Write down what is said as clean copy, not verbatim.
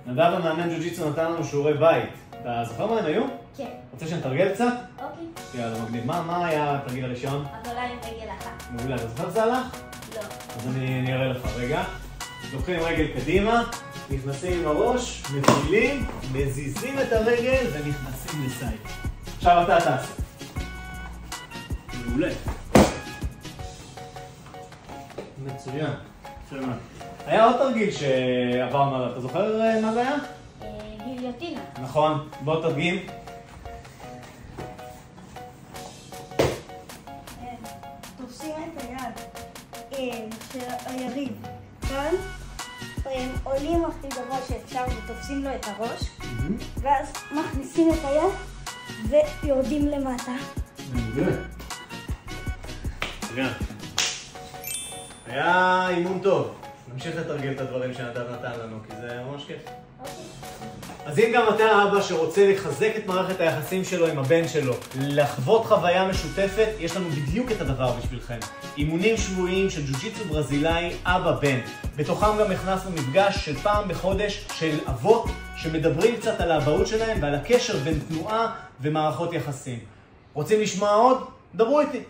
נדב המאמן ג'ו-ג'יטסו נתן לנו שיעורי בית. אתה זוכר מה הם היו? כן. רוצה שנתרגל קצת? אוקיי. יאללה, מגניב. מה היה התרגיל הראשון? אבל עם רגל אחת. מעולה, אתה זוכר זה הלך? לא. אז אני אראה לך רגע. לוקחים רגל קדימה, נכנסים עם הראש, מפילים, מזיזים את הרגל ונכנסים לסייד. עכשיו אתה תעשה. מעולה. מצוין. שמה. היה עוד תרגיל שעברנו עליו, אתה זוכר מה זה היה? גיליוטינה. נכון, בוא תדגים. תופסים את היד של היריב כאן, עולים הכי גבוה שאפשר ותופסים לו את הראש, ואז מכניסים את היד ויורדים למטה. היה אימון טוב. נמשיך לתרגל את הדברים שנדב נתן לנו, כי זה ממש כיף. אז אם גם אתה אבא שרוצה לחזק את מערכת היחסים שלו עם הבן שלו, לחוות חוויה משותפת, יש לנו בדיוק את הדבר בשבילכם. אימונים שבועיים של ג'ו-ג'יטסו ברזילאי אבא-בן. בתוכם גם הכנסנו מפגש של פעם בחודש של אבות שמדברים קצת על האבהות שלהם ועל הקשר בין תנועה ומערכות יחסים. רוצים לשמוע עוד? דברו איתי.